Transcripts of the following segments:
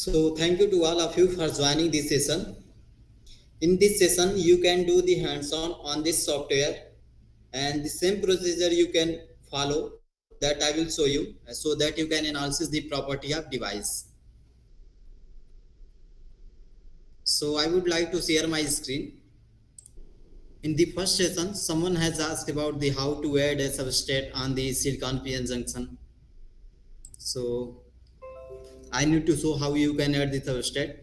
So thank you to all of you for joining this session. In this session, you can do the hands-on on this software, and the same procedure you can follow that I will show you so that you can analyze the property of device. So I would like to share my screen. In the first session, someone has asked about the how to add a substrate on the silicon PN junction. So I need to show how you can add the substrate.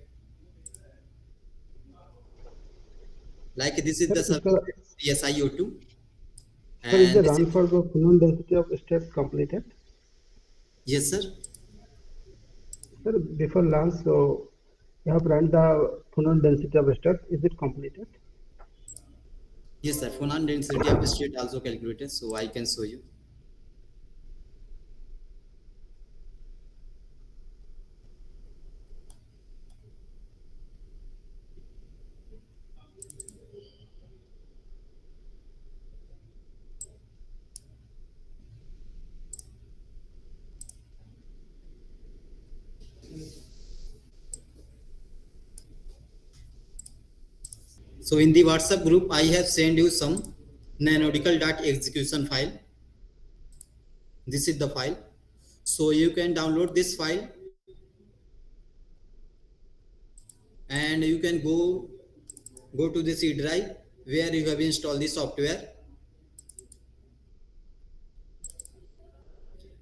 Like this is Sir, the is the substrate SiO2, sir is the and this run is for the Funon density of step completed? yes sir. Sir, before launch, so you have run the Funon density of step. Is it completed? Yes sir. Phonon density of state also calculated, so I can show you. So in the WhatsApp group, I have sent you some nanodical.execution file. This is the file. So you can download this file and you can go to the C drive where you have installed the software,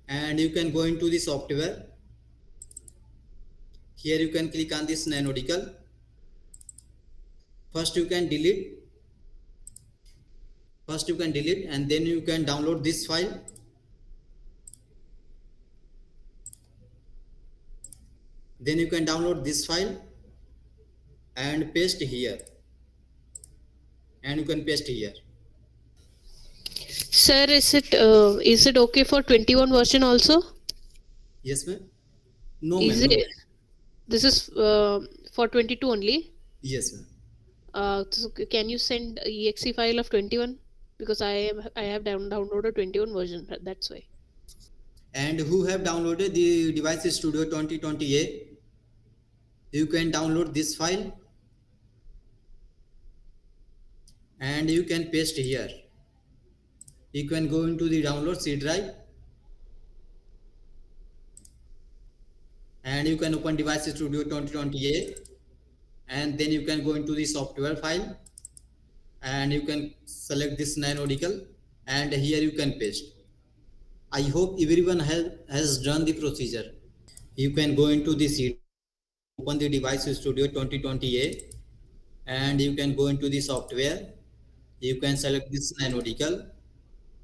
and you can go into the software. Here you can click on this nanodical. First you can delete. First you can delete and then you can download this file. Then you can download this file and paste here, and you can paste here. Sir, is it okay for 21 version also? Yes ma'am. No Is ma'am, no it? ma'am. This is for 22 only. Yes ma'am. So can you send exe file of 21? Because I have downloaded 21 version. That's why. And who have downloaded the Device Studio 2020A, you can download this file and you can paste here. You can go into the download C drive and you can open Device Studio 2020A, and then you can go into the software file and you can select this nanodical and here you can paste. I hope everyone has done the procedure. You can go into the C drive, open the Device Studio 2020A, and you can go into the software. You can select this nanodical,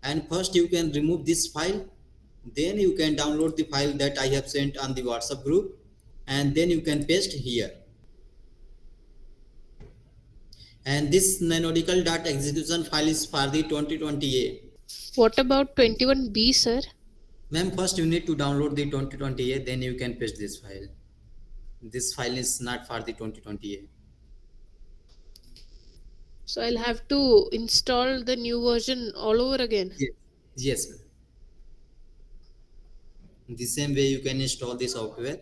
and first you can remove this file, then you can download the file that I have sent on the WhatsApp group, and then you can paste here. And this nanodical.execution file is for the 2020A. What about 21B, sir? Ma'am, first you need to download the 2020A, then you can paste this file. This file is not for the 2020A. So I'll have to install the new version all over again. Yes, yes ma'am. The same way you can install the software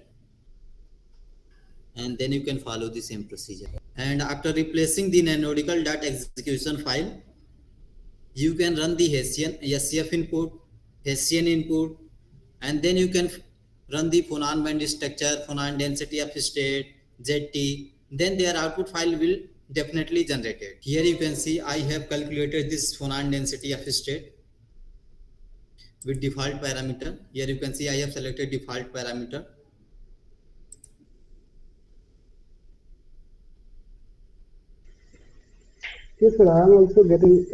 and then you can follow the same procedure. And after replacing the nanodical.execution file, you can run the Hessian SCF input, Hessian input, and then you can run the phonon band structure, phonon density of state, ZT. Then their output file will definitely generated. Here you can see I have calculated this phonon density of state with default parameter. Here you can see I have selected default parameter. Yes, sir. I am also getting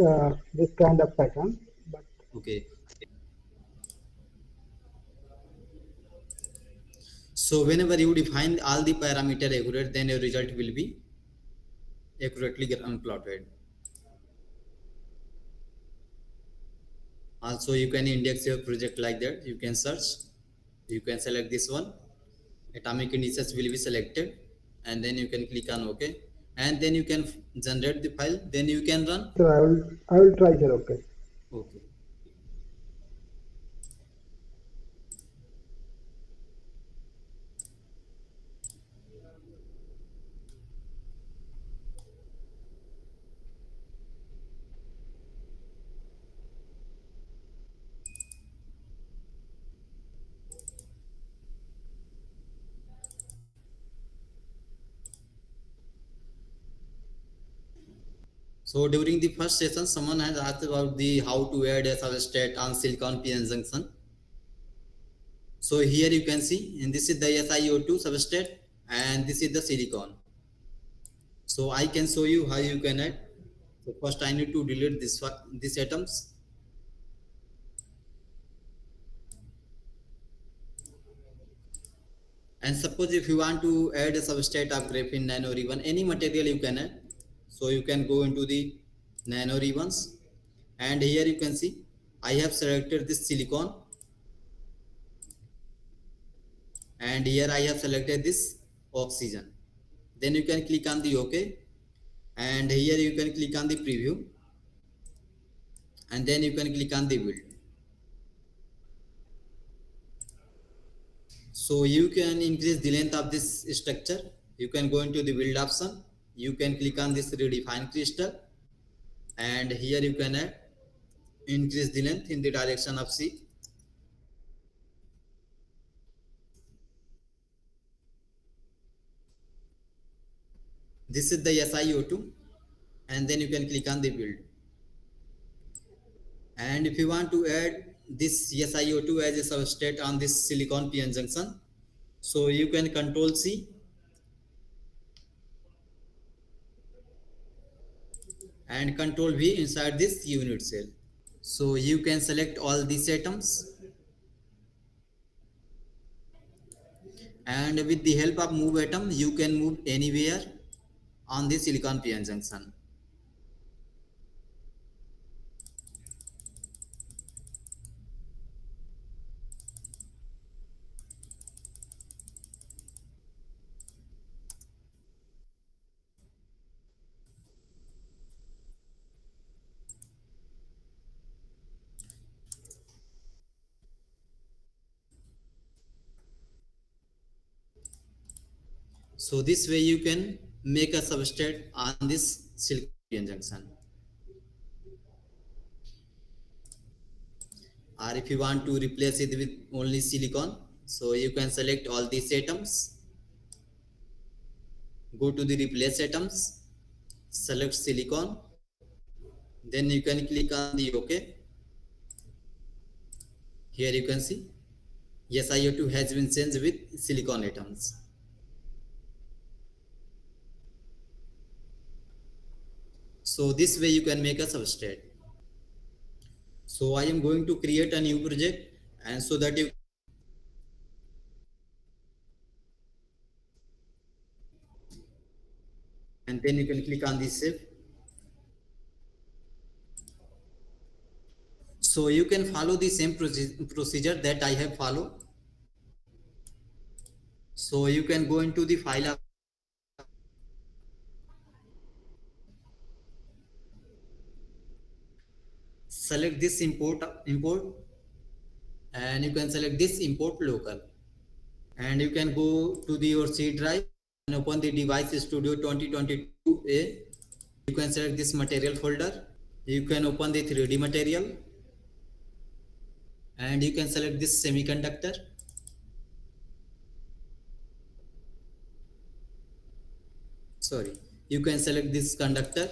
this kind of pattern. But okay. So whenever you define all the parameter accurate, then your result will be accurately plotted. Also, you can index your project like that. You can search. You can select this one. Atomic indices will be selected, and then you can click on OK, and then you can generate the file. Then you can run. sir, I will try, sir. Okay. Okay. So during the first session, someone has asked about the how to add a substrate on silicon PN junction. So here you can see, and this is the SiO2 substrate, and this is the silicon. So I can show you how you can add. So first I need to delete these atoms. And suppose if you want to add a substrate of graphene, nano ribbon, any material you can add. So you can go into the nano ribbons, and here you can see I have selected this silicon, and here I have selected this oxygen. Then you can click on the OK, and here you can click on the preview, and then you can click on the build. So you can increase the length of this structure. You can go into the build option. You can click on this redefine crystal, and here you can add increase the length in the direction of C. This is the SiO2, and then you can click on the build. And if you want to add this SiO2 as a substrate on this silicon PN junction, so you can control C and control V inside this unit cell. So you can select all these atoms, and with the help of move atom you can move anywhere on the silicon PN junction. So this way you can make a substrate on this silicon PN junction. Or if you want to replace it with only silicon, so you can select all these atoms, go to the replace atoms, select silicon, then you can click on the OK. Here you can see SiO2 has been changed with silicon atoms. So this way you can make a substrate. So I am going to create a new project, and so that you, and then you can click on this save. So you can follow the same procedure that I have followed. So you can go into the file of, select this import, and you can select this import local, and you can go to the your C drive and open the device studio 2022A. You can select this material folder. You can open the 3D material, and you can select this semiconductor. Sorry, you can select this conductor,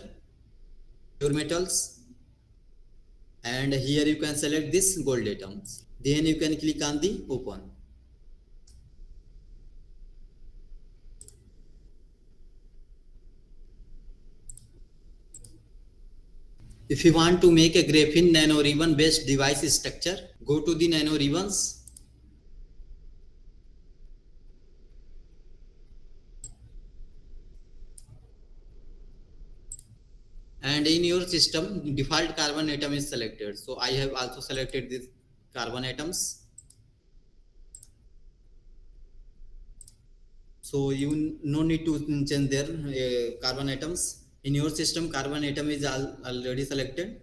pure metals, and here you can select this gold atoms. Then you can click on the open. If you want to make a graphene nano ribbon based device structure, go to the nano ribbons, and in your system default carbon atom is selected. So I have also selected these carbon atoms. So you no need to change their carbon atoms. In your system carbon atom is already selected,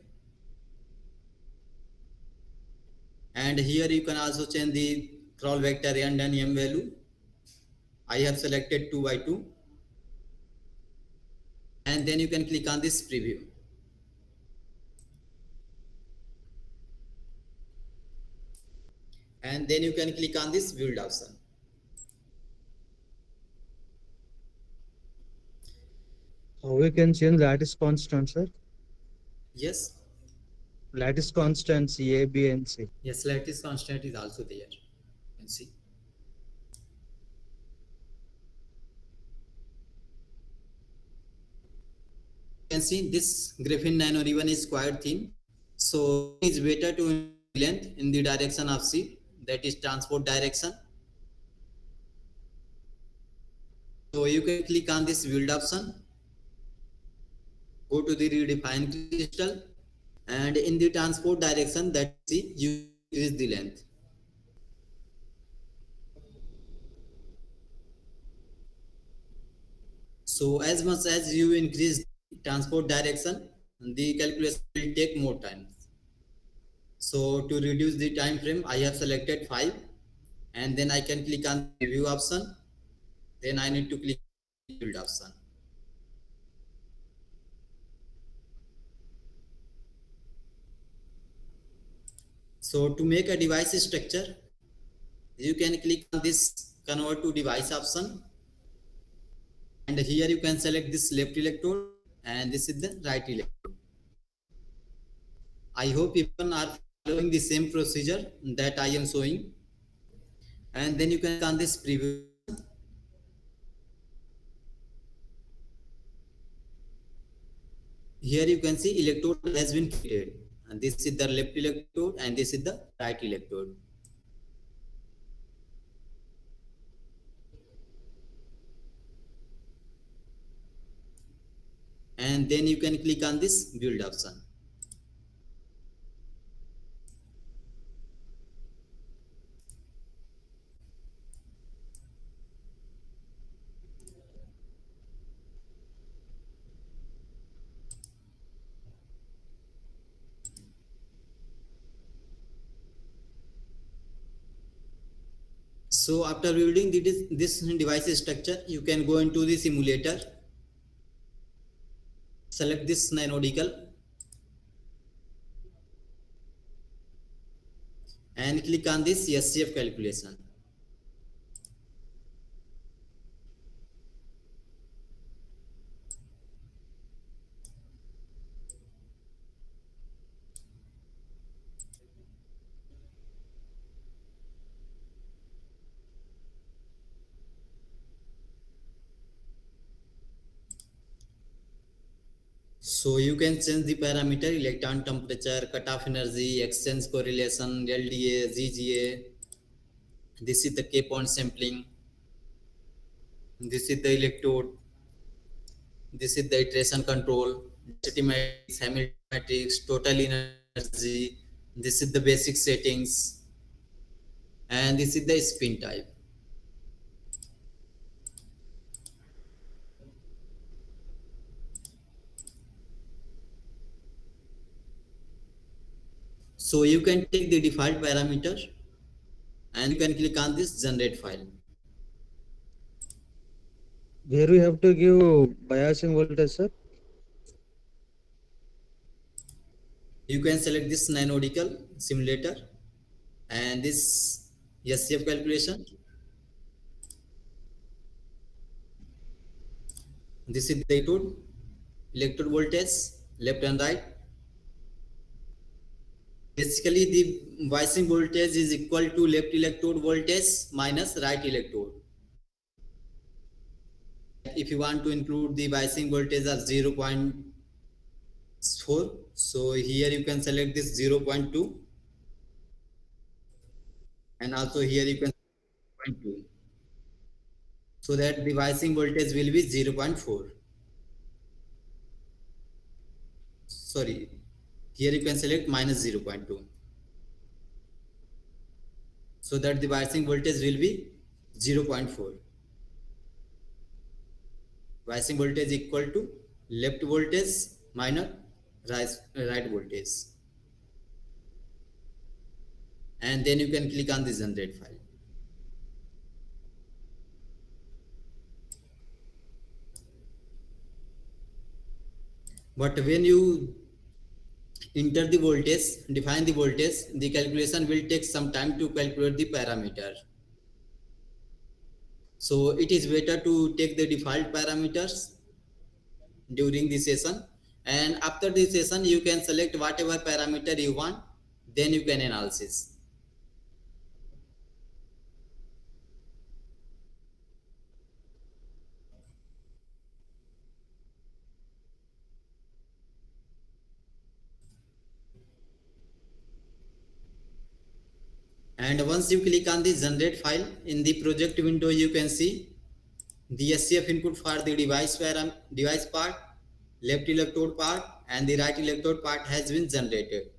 and here you can also change the Kroll vector and m value. I have selected 2 by 2, and then you can click on this preview, and then you can click on this build option. We can change lattice constant, sir. Yes. lattice constants A, B, and C. Yes, lattice constant is also there. You can see. You can see this graphene nano ribbon is quite thin. So it is better to increase the length in the direction of C, that is transport direction. So you can click on this build option, go to the redefine crystal, and in the transport direction, that is C, you can increase the length. So as much as you increase transport direction, the calculation will take more time. So to reduce the time frame, I have selected 5, and then I can click on the preview option. Then I need to click on the build option. So to make a device structure, you can click on this convert to device option, and here you can select this left electrode, and this is the right electrode. I hope everyone are following the same procedure that I am showing. And then you can click on this preview. Here you can see electrode has been created, and this is the left electrode and this is the right electrode. And then you can click on this build option. So after building this device structure, you can go into the simulator, select this NanoDCAL, and click on this SCF calculation. So you can change the parameter, electron temperature, cutoff energy, exchange correlation, LDA, ZGA. This is the K point sampling. This is the electrode. This is the iteration control, density matrix, Hamilton matrix, total energy. This is the basic settings, and this is the spin type. So you can take the default parameter and you can click on this generate file. Where we have to give biasing voltage, sir? You can select this NanoDCAL simulator and this SCF calculation. This is the electrode voltage, left and right. Basically, the biasing voltage is equal to left electrode voltage minus right electrode. Like if you want to include the biasing voltage of 0.4, so here you can select this 0.2, and also here you can 0.2, so that the biasing voltage will be 0.4. Sorry, here you can select minus 0.2, so that the biasing voltage will be 0.4. Biasing voltage equal to left voltage minus right voltage, and then you can click on the generate file. But when you enter the voltage, define the voltage, the calculation will take some time to calculate the parameter. So it is better to take the default parameters during the session, And after this session, you can select whatever parameter you want, then you can analysis. And once you click on the generate file, in the project window you can see the SCF input for the device part, left electrode part, and the right electrode part has been generated.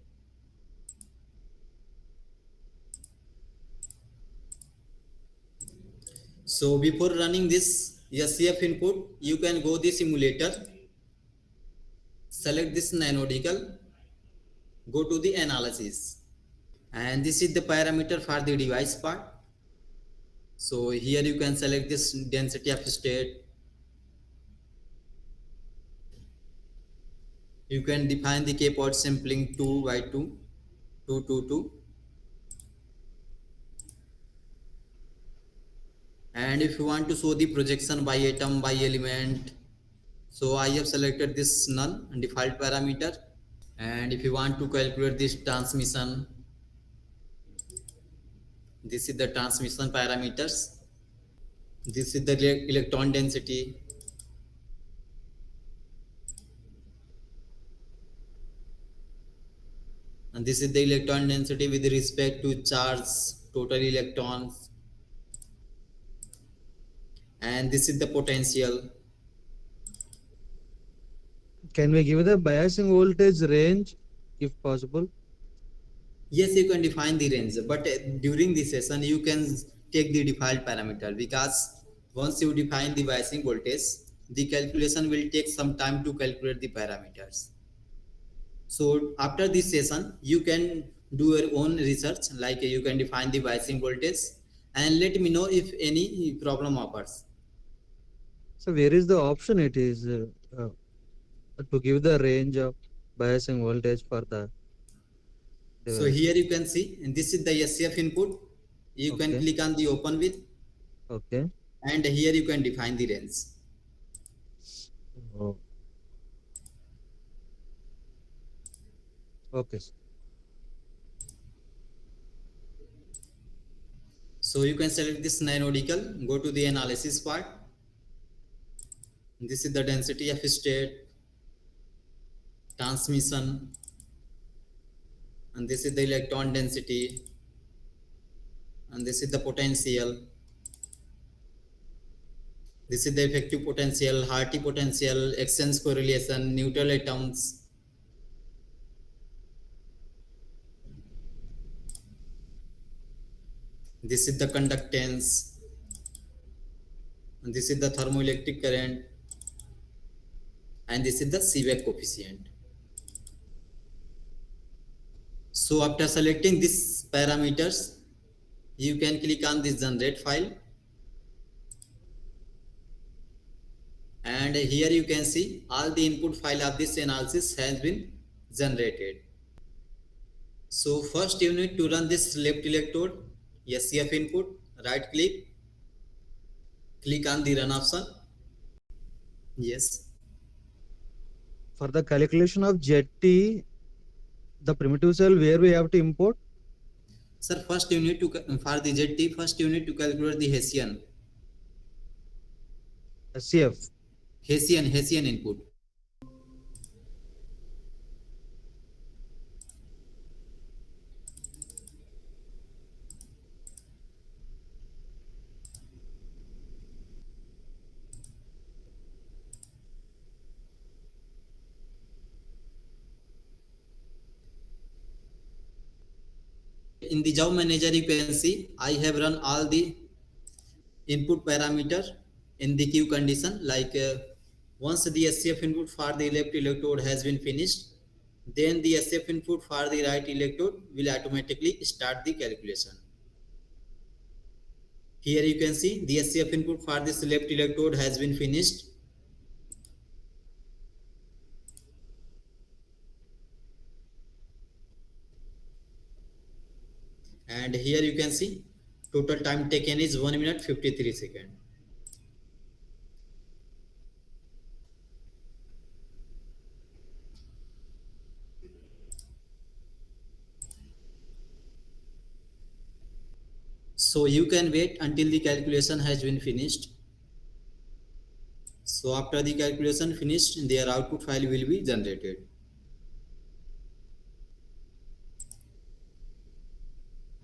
So before running this SCF input, you can go the simulator, select this NanoDCAL, go to the analysis, and this is the parameter for the device part. So here you can select this density of state. You can define the K-pod sampling 2 by 2, 2, 2, 2. And if you want to show the projection by atom, by element, so I have selected this null default parameter. And if you want to calculate this transmission, this is the transmission parameters. This is the electron density. And this is the electron density with respect to charge, total electrons. And this is the potential. Can we give the biasing voltage range if possible? Yes, you can define the range, but during the session you can take the default parameter, because once you define the biasing voltage, the calculation will take some time to calculate the parameters. So after this session, you can do your own research, like you can define the biasing voltage and let me know if any problem occurs. So where is the option it is to give the range of biasing voltage for the So device? here you can see, and this is the SCF input. You can Okay. click on the open with, Okay. and here you can define the range. Oh. Okay. So you can select this NanoDCAL, go to the analysis part. This is the density of state, transmission, and this is the electron density, and this is the potential. This is the effective potential, Harty potential, exchange correlation, neutral atoms. This is the conductance, and this is the thermoelectric current, and this is the Seebeck coefficient. So after selecting these parameters, you can click on this generate file, and here you can see all the input file of this analysis has been generated. So first you need to run this left electrode, SCF input, right click on the run option. Yes. For the calculation of ZT, the primitive cell where we have to import? Sir, first you need to, for the ZT, first you need to calculate the Hessian SCF. Hessian input. In the job manager, you can see I have run all the input parameter in the queue condition, like once the SCF input for the left electrode has been finished, then the SCF input for the right electrode will automatically start the calculation. Here you can see the SCF input for this left electrode has been finished. And here you can see total time taken is 1 minute 53 seconds. So you can wait until the calculation has been finished. So after the calculation finished, their output file will be generated.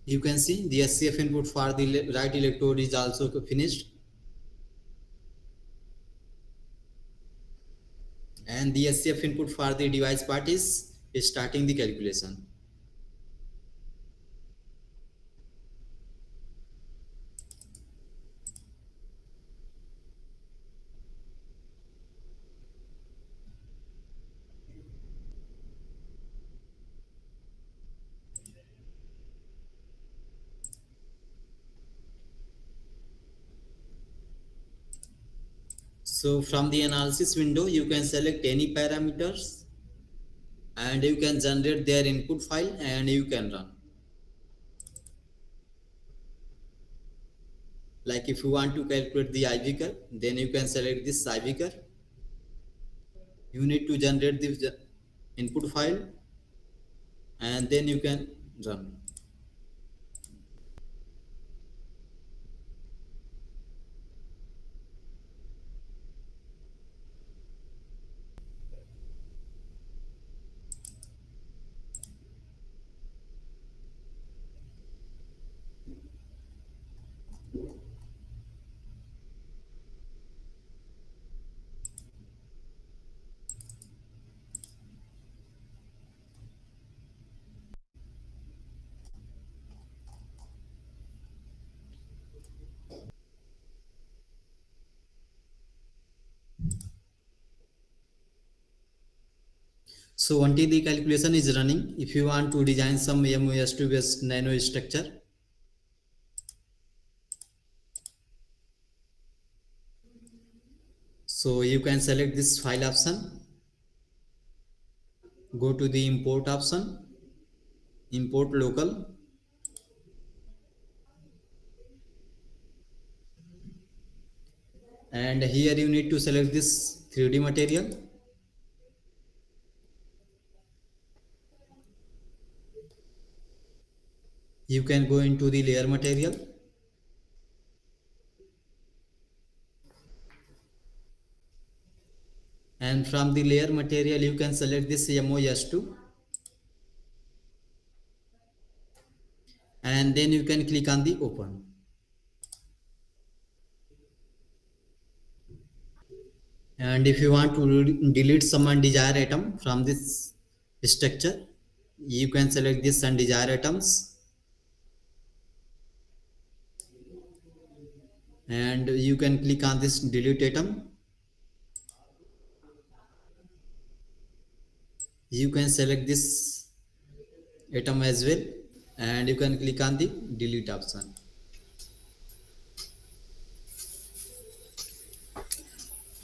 You can see the SCF input for the right electrode is also finished. And the SCF input for the device part is starting the calculation. So from the analysis window, you can select any parameters and you can generate their input file and you can run. Like if you want to calculate the IV curve, then you can select this IV curve. You need to generate the input file and then you can run. So until the calculation is running, if you want to design some MOS2 based nano structure, so you can select this file option, go to the import option, import local, and here you need to select this 3D material. You can go into the layer material. And from the layer material, you can select this MOS2. And then you can click on the open. And if you want to delete some undesired atom from this structure, you can select this undesired atoms. And you can click on this delete atom. You can select this atom as well. And you can click on the delete option.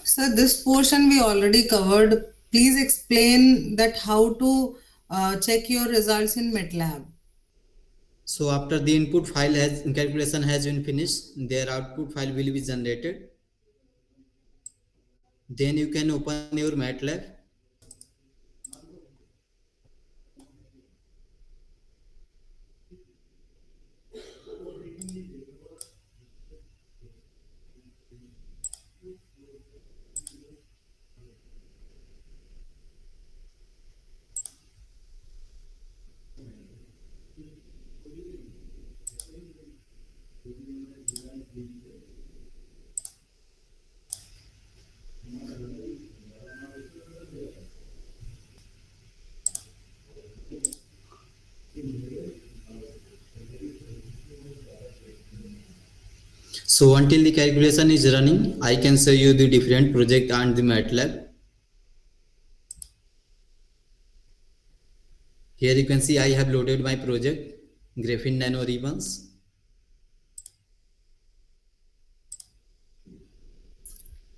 Sir, this portion we already covered. Please explain that how to check your results in MATLAB. So after the input file has calculation has been finished, their output file will be generated. Then you can open your MATLAB. So until the calculation is running, I can show you the different project and the MATLAB. Here you can see I have loaded my project, Graphene Nano Ribbons.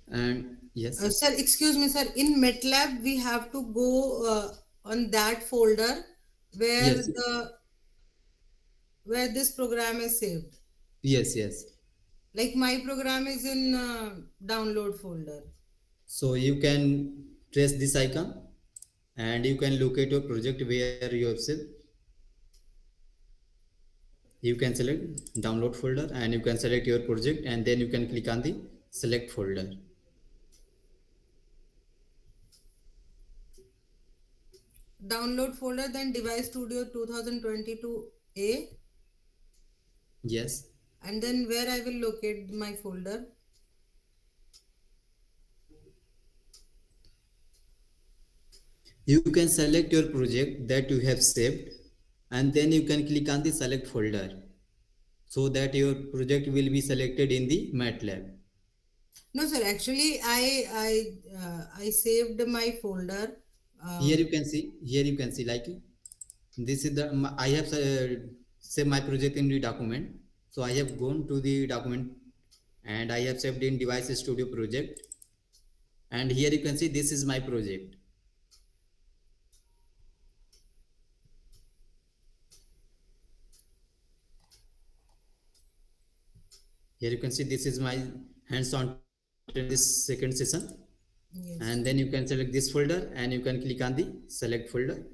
And yes, Sir, excuse me, sir. In MATLAB, we have to go on that folder where yes, where this program is saved. yes. Like my program is in download folder. So you can press this icon and you can locate your project where you have saved. you can select download folder and you can select your project, and then you can click on the select folder. Download folder, then Device Studio 2022A, Yes, and then where I will locate my folder. you can select your project that you have saved, and then you can click on the select folder, so that your project will be selected in the MATLAB. No, sir. Actually, I saved my folder. Here you can see, like this is the I have saved my project in the document. So I have gone to the document and I have saved in Device Studio project, and here you can see this is my project. Here you can see this is my hands-on in this second session. Yes. And then you can select this folder and you can click on the select folder,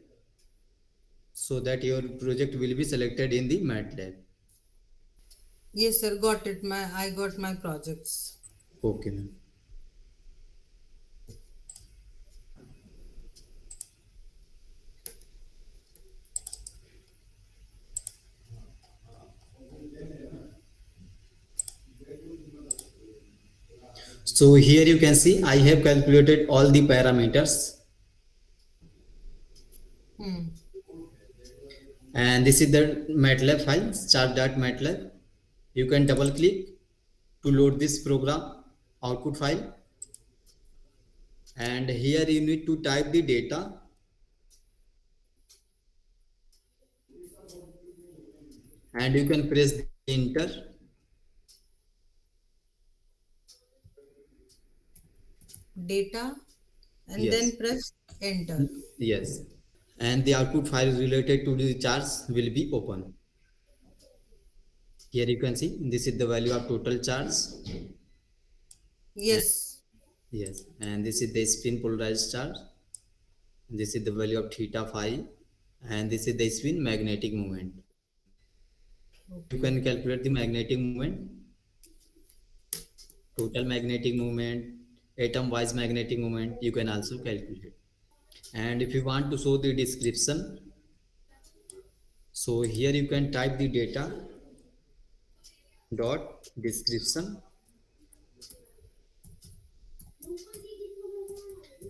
so that your project will be selected in the MATLAB. Yes, sir. Got it. I got my projects. Okay, ma'am. So here you can see I have calculated all the parameters, and this is the MATLAB file, chart.matlab. You can double click to load this program output file, and here you need to type the data, and you can press the enter. Data, and Yes. then press enter. Yes, and the output file related to the charge will be open. Here you can see this is the value of total charge. Yes. Yes, and this is the spin polarized charge. This is the value of theta phi, and this is the spin magnetic moment. You can calculate the magnetic moment, total magnetic moment, atom wise magnetic moment. You can also calculate. And if you want to show the description, so here you can type the data dot description,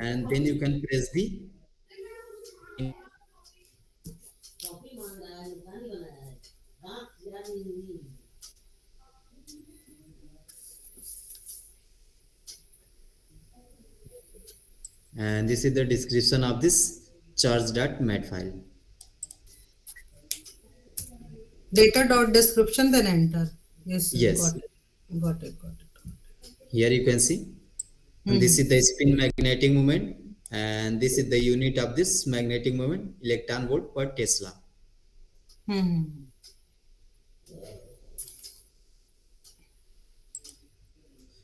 and then you can press the and this is the description of this charge.mat file. Data dot description, then enter. Yes, sir. Yes. Got it. Got it. Got it. Here you can see this is the spin magnetic moment, and this is the unit of this magnetic moment, electron volt per Tesla.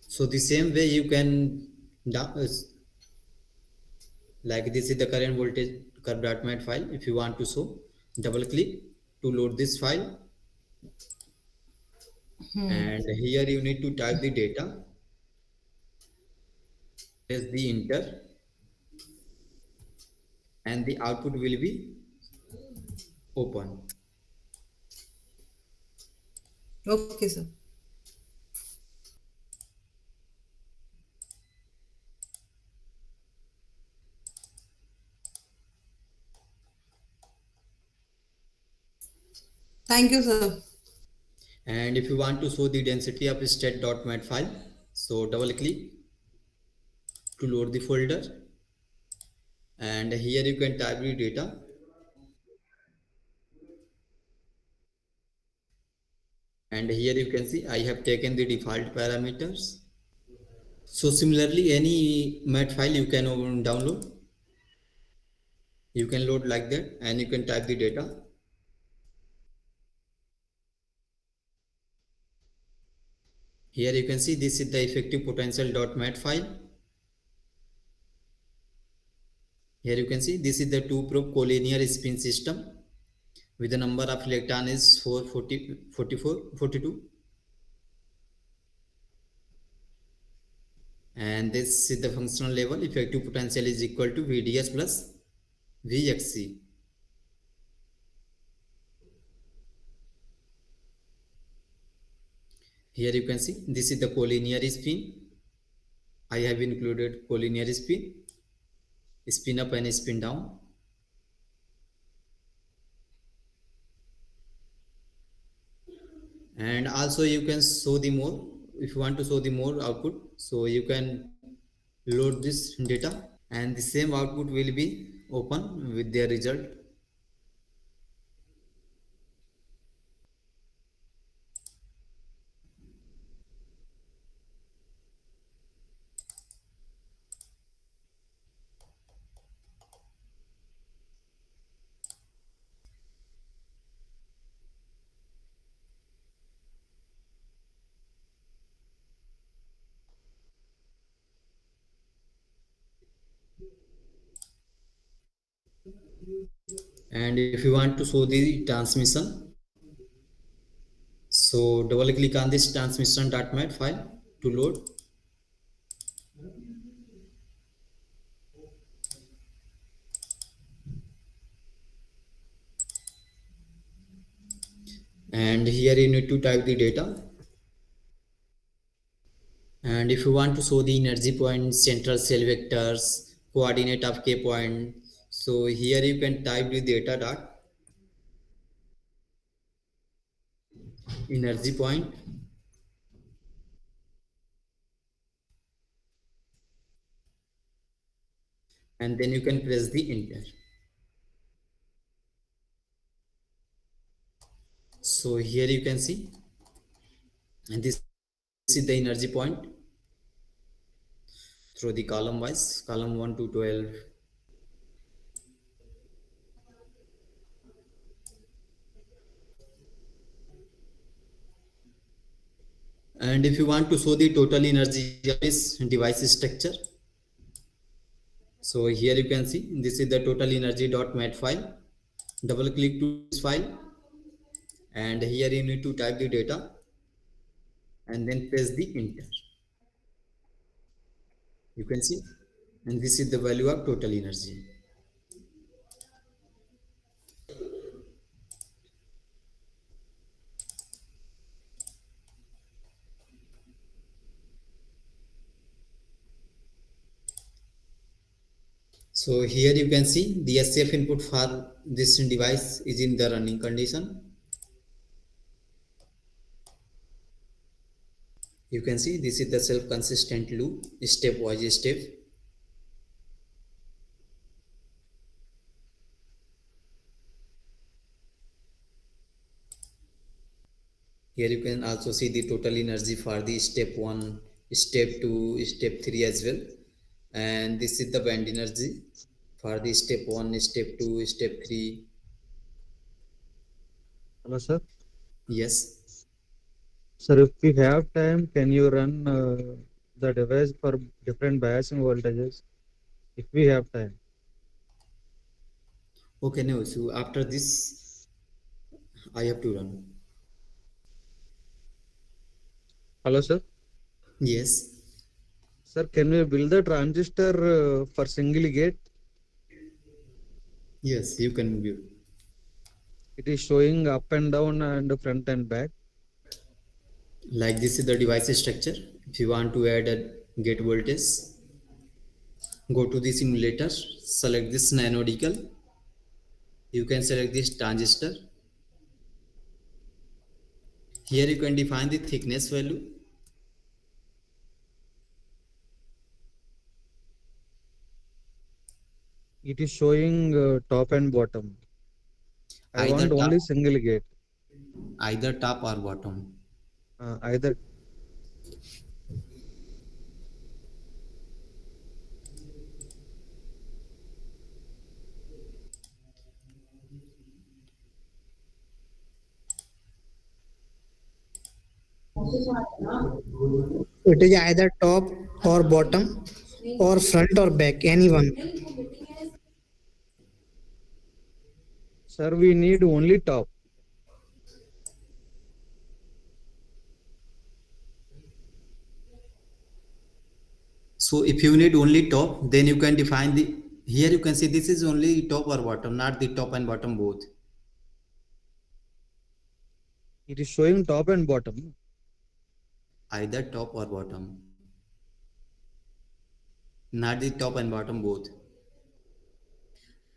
So the same way you can like this is the current voltage curve.mat file. If you want to show, double click to load this file, and here you need to type the data, press the enter, and the output will be open. Okay, sir. Thank you, sir. And if you want to show the density of state.mat file, so double click to load the folder, and here you can type the data, and here you can see I have taken the default parameters. So similarly, any mat file you can download, you can load like that, and you can type the data. Here you can see this is the effective potential.mat file. Here you can see this is the two probe collinear spin system. with the number of electron is 440, 44, 42. And this is the functional level. Effective potential is equal to VDS plus VXC. Here you can see this is the collinear spin. I have included collinear spin up and spin down. And also you can show the more, if you want to show the more output, so you can load this data and the same output will be open with their result. And if you want to show the transmission, so double click on this transmission.mat file to load. And here you need to type the data. And if you want to show the energy points, central cell vectors, coordinate of k point, so here you can type the data dot energy point, and then you can press the enter. So here you can see, and this is the energy point through the column wise, column 1 to 12. And if you want to show the total energy of this device structure, so here you can see this is the total energy.mat file. Double click to this file, and here you need to type the data and then press the enter. You can see, and this is the value of total energy. So here you can see the SCF input for this device is in the running condition. You can see this is the self-consistent loop, stepwise step. Here you can also see the total energy for the step 1, step 2, step 3 as well. And this is the band energy for the step 1, step 2, step 3. Hello, sir. Yes. Sir, if we have time, can you run the device for different biasing voltages? If we have time. Okay, no. So after this, I have to run. Hello, sir. Yes. Sir, can we build the transistor for single gate? Yes, you can view. It is showing up and down and front and back. Like this is the device structure. If you want to add a gate voltage, go to the simulator, select this NanoDCAL. You can select this transistor. Here you can define the thickness value. It is showing top and bottom. I Either want top, only single gate. either top or bottom. Either. It is either top or bottom or front or back, anyone. Sir, we need only top. So if you need only top, then you can define the, here you can see this is only top or bottom, not the top and bottom both. It is showing top and bottom. Either top or bottom, not the top and bottom both.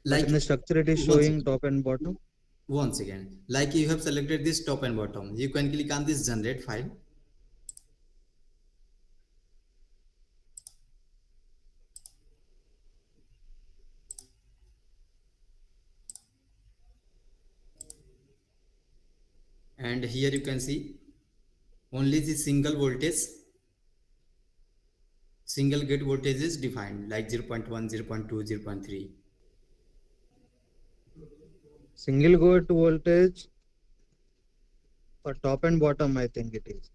But Like, in the structure, it is one showing second, top and bottom. one second. Like you have selected this top and bottom, you can click on this generate file. And here you can see only the single voltage, single gate voltage is defined, like 0.1, 0.2, 0.3. Single gate voltage for top and bottom, I think it is.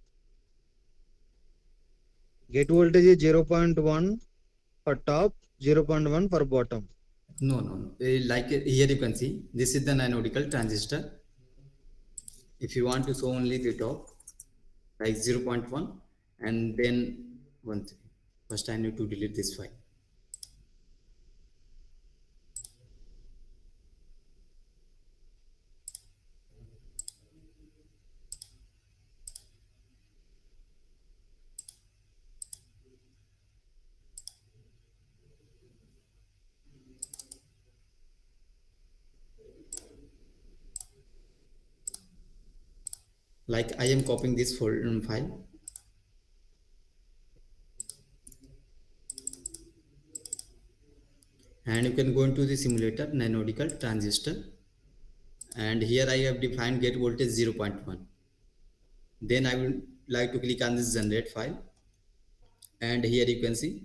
Gate voltage is 0.1 for top, 0.1 for bottom. No, no, no. Like here you can see, this is the nanodical transistor. If you want to show only the top, like 0.1, and then one thing. First I need to delete this file. Like I am copying this file, and you can go into the simulator nanodical transistor, and here I have defined gate voltage 0.1. Then I will like to click on this generate file, and here you can see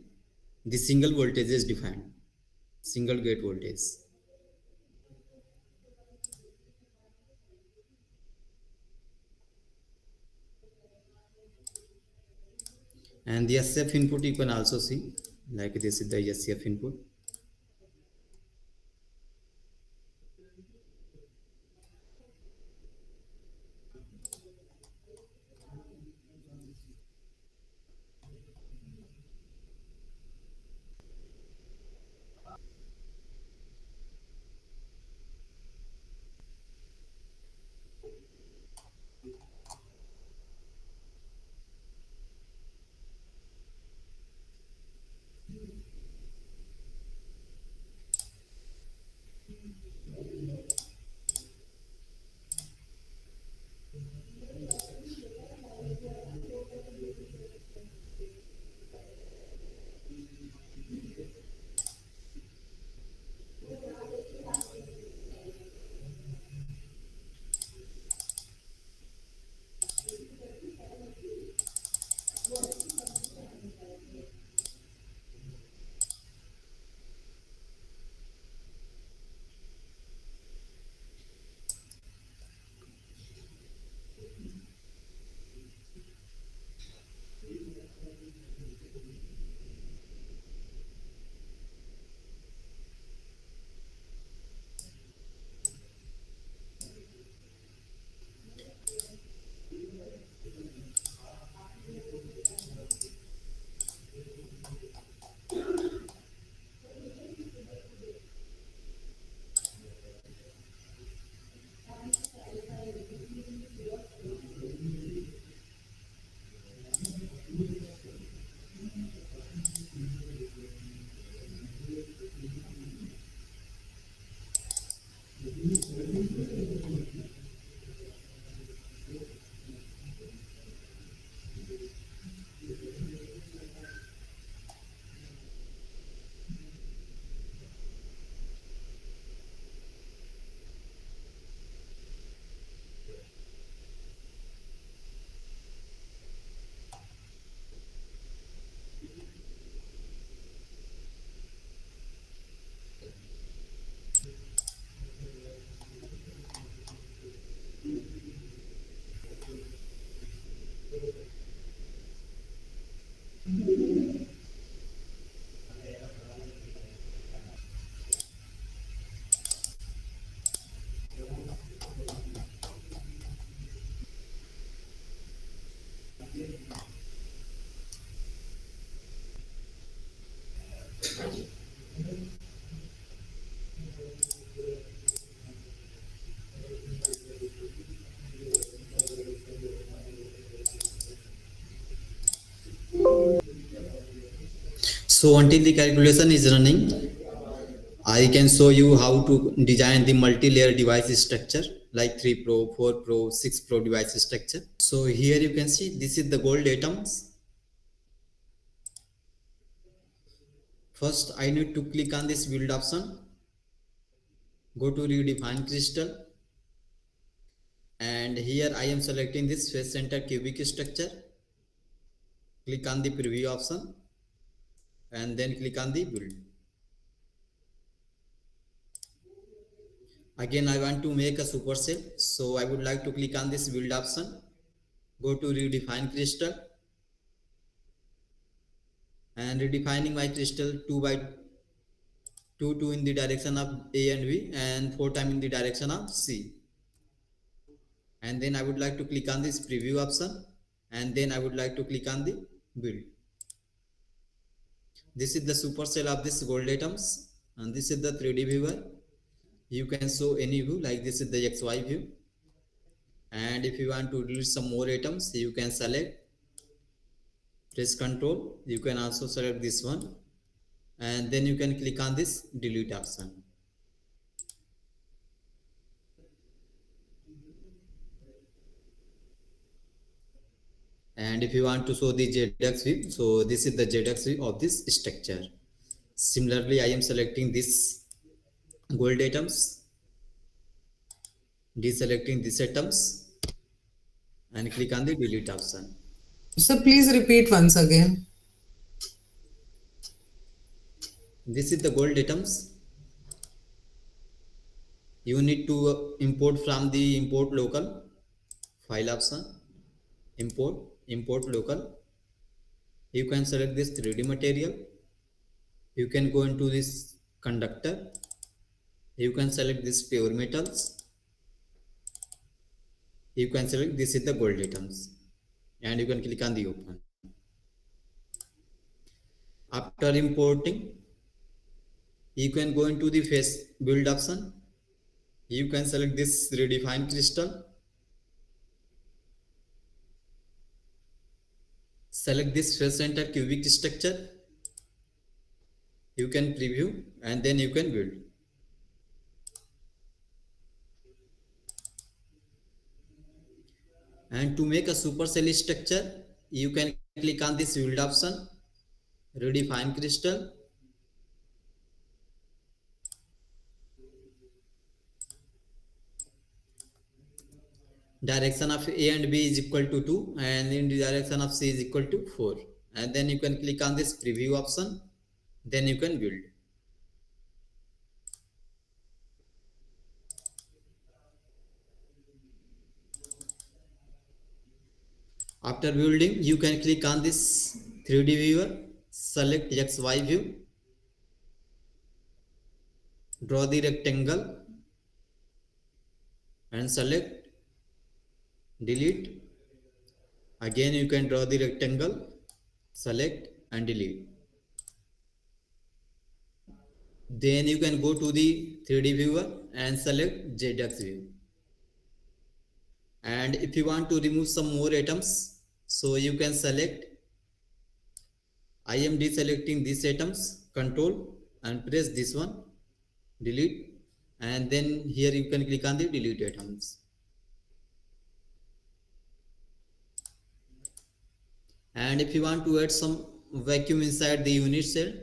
the single voltage is defined, single gate voltage. And the SF input you can also see, like this is the SF input. So until the calculation is running, I can show you how to design the multi-layer device structure like 3 Pro, 4 Pro, 6 Pro device structure. So here you can see this is the gold atoms. First I need to click on this build option, go to redefine crystal, and here I am selecting this face center cubic structure. Click on the preview option and then click on the build. Again I want to make a supercell, so I would like to click on this build option, go to redefine crystal, and redefining my crystal 2 by 2 in the direction of A and B and 4 times in the direction of C. And then I would like to click on this preview option and then I would like to click on the build. This is the supercell of this gold atoms and this is the 3D viewer. You can show any view, like this is the XY view, and if you want to delete some more atoms you can select, press Ctrl, you can also select this one and then you can click on this delete option. And if you want to show the ZX view, so this is the ZX view of this structure. Similarly I am selecting this gold atoms, deselecting these atoms and click on the delete option. So please repeat once again. This is the gold atoms. You need to import from the import local file option, import local. You can select this 3D material. You can go into this conductor. You can select this pure metals. You can select this is the gold atoms and you can click on the open. After importing, you can go into the face build option. You can select this redefine crystal. Select this face center cubic structure. You can preview and then you can build. And to make a supercell structure, you can click on this build option, redefine crystal, direction of A and B is equal to 2 and in the direction of C is equal to 4, and then you can click on this preview option, then you can build. After building, you can click on this 3D viewer, select XY view, draw the rectangle and select delete. Again you can draw the rectangle, select and delete. Then you can go to the 3D viewer and select ZX view. And if you want to remove some more atoms, so you can select, I am deselecting these atoms, control and press this one, delete, and then here you can click on the delete atoms. And if you want to add some vacuum inside the unit cell,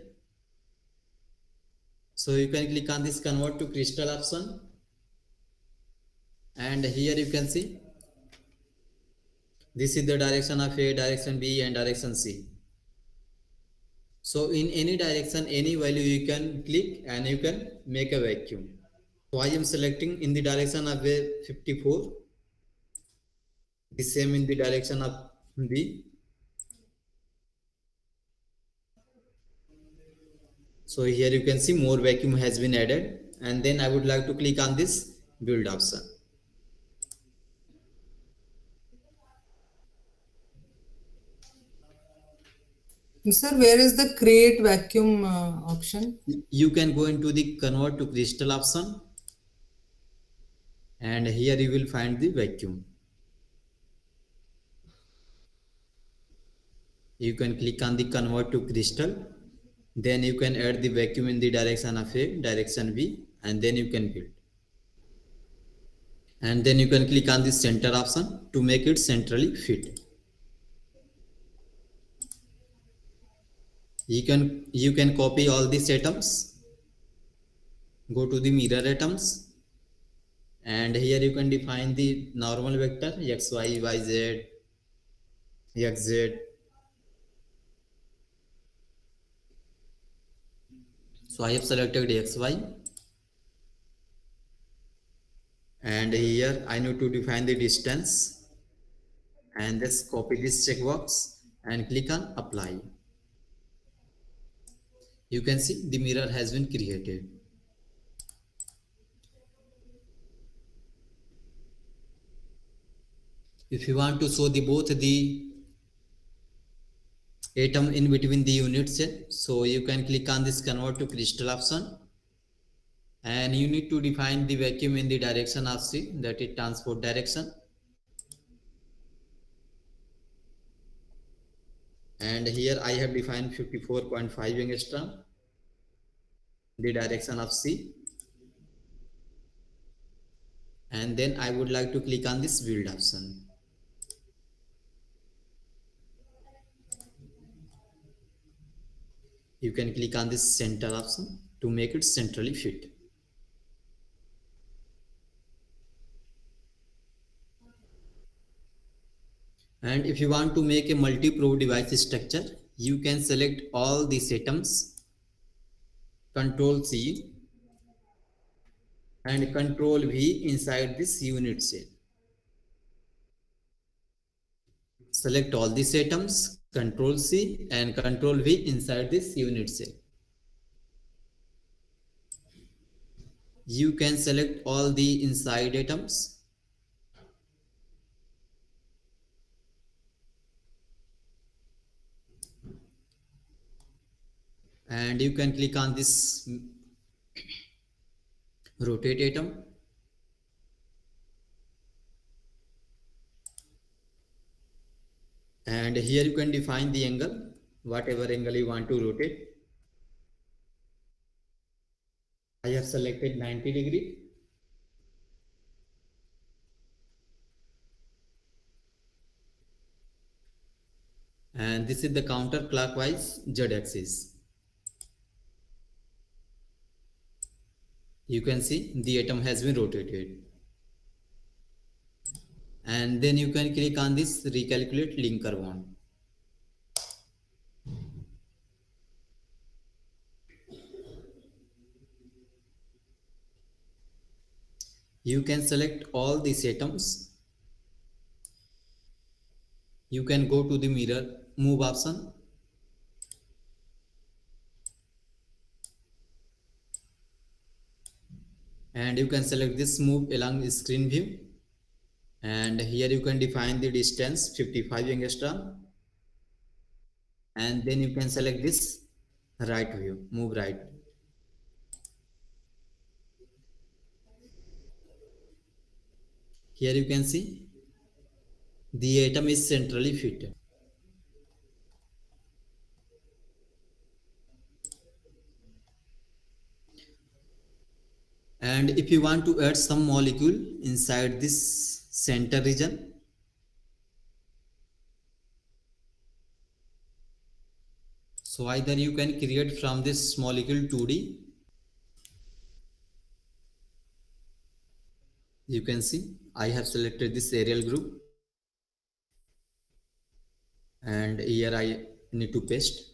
so you can click on this convert to crystal option, and here you can see this is the direction of A, direction B and direction C. So in any direction, any value you can click and you can make a vacuum. So I am selecting in the direction of A 54, the same in the direction of B. So here you can see more vacuum has been added, and then I would like to click on this build option. Sir, where is the create vacuum option? You can go into the convert to crystal option, and here you will find the vacuum. You can click on the convert to crystal, then you can add the vacuum in the direction of A, direction B, and then you can build. And then you can click on the center option to make it centrally fit. You can copy all these atoms, go to the mirror atoms, and here you can define the normal vector x, y, y, z, x, z. So I have selected x, y, and here I need to define the distance, and just copy this checkbox and click on apply. You can see the mirror has been created. If you want to show the both the atom in between the unit cell, so you can click on this convert to crystal option, and you need to define the vacuum in the direction of C, that is transport direction. And here I have defined 54.5 angstrom, the direction of C. And then I would like to click on this build option. You can click on this center option to make it centrally fit. And if you want to make a multi-probe device structure, you can select all these atoms, Control C and Control V inside this unit cell. Select all these atoms, Control C and Control V inside this unit cell. You can select all the inside atoms. And you can click on this rotate atom. And here you can define the angle, whatever angle you want to rotate. I have selected 90 degree. And this is the counterclockwise z-axis. You can see the atom has been rotated. And then you can click on this recalculate linker bond. You can select all these atoms. You can go to the mirror move option. And you can select this move along the screen view. And here you can define the distance 55 angstrom. And then you can select this right view, move right. Here you can see the atom is centrally fitted. And if you want to add some molecule inside this center region, so either you can create from this molecule 2D. You can see I have selected this aerial group, and here I need to paste.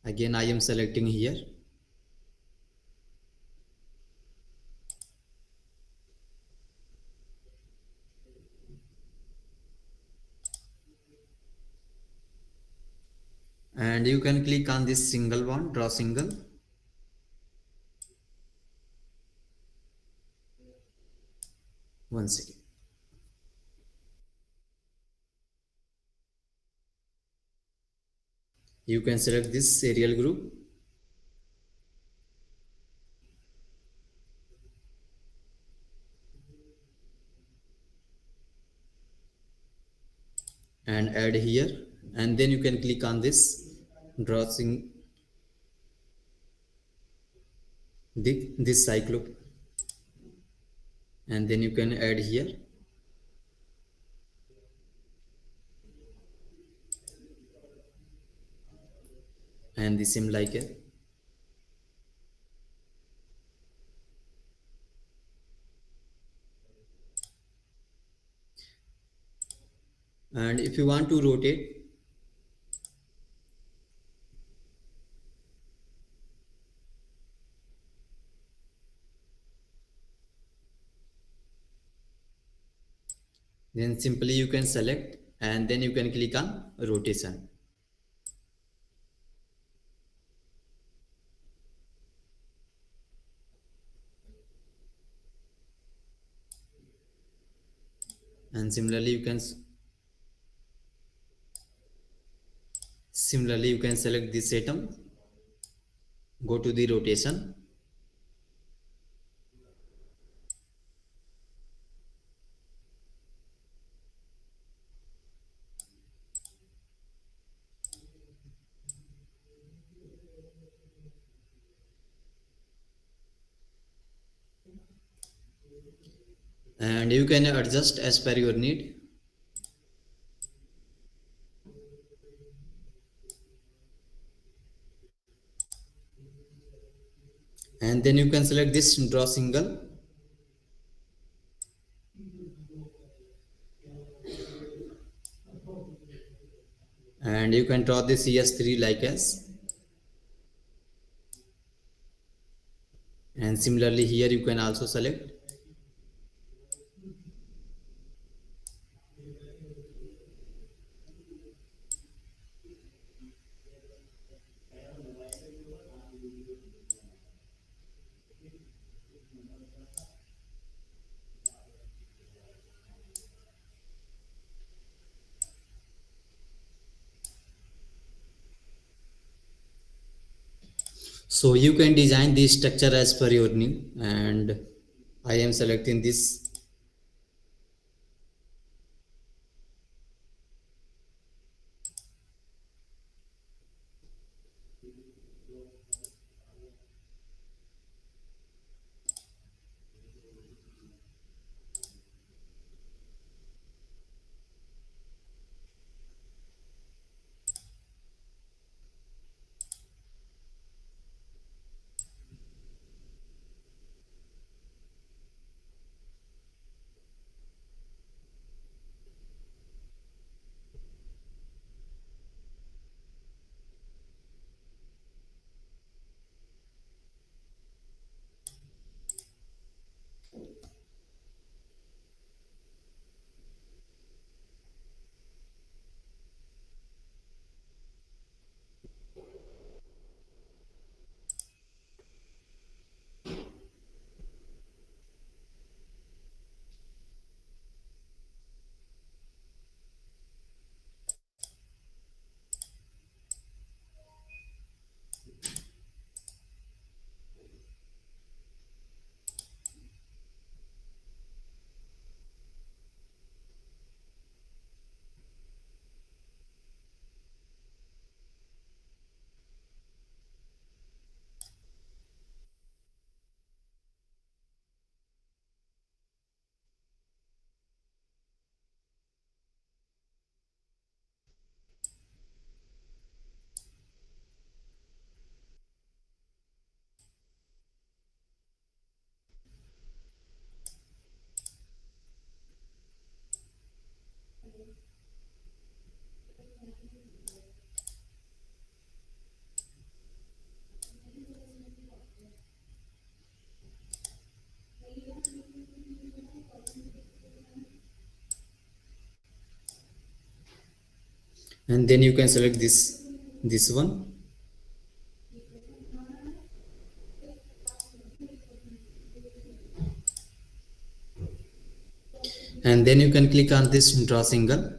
Again I am selecting here. And you can click on this single bond, draw single. One second. You can select this serial group and add here, and then you can click on this drawing this cyclope, and then you can add here, and the same like a, and if you want to rotate, then simply you can select and then you can click on rotation. And similarly you can select this atom, go to the rotation, and you can adjust as per your need. And then you can select this draw single, and you can draw this CS3 like as, and similarly here you can also select, so you can design this structure as per your need. And I am selecting this, and then you can select this one, and then you can click on this draw single.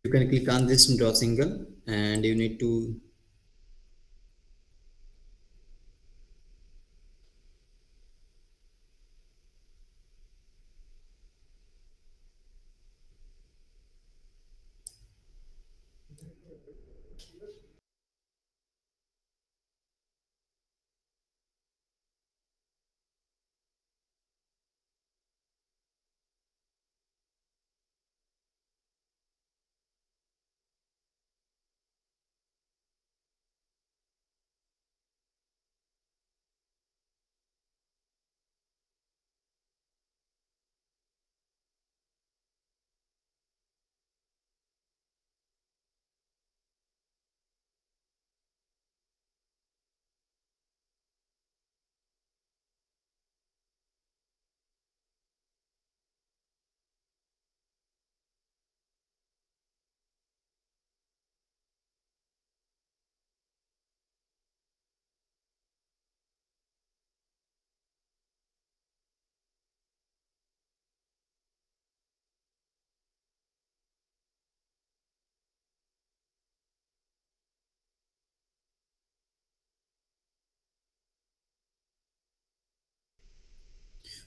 You can click on this draw single, and you need to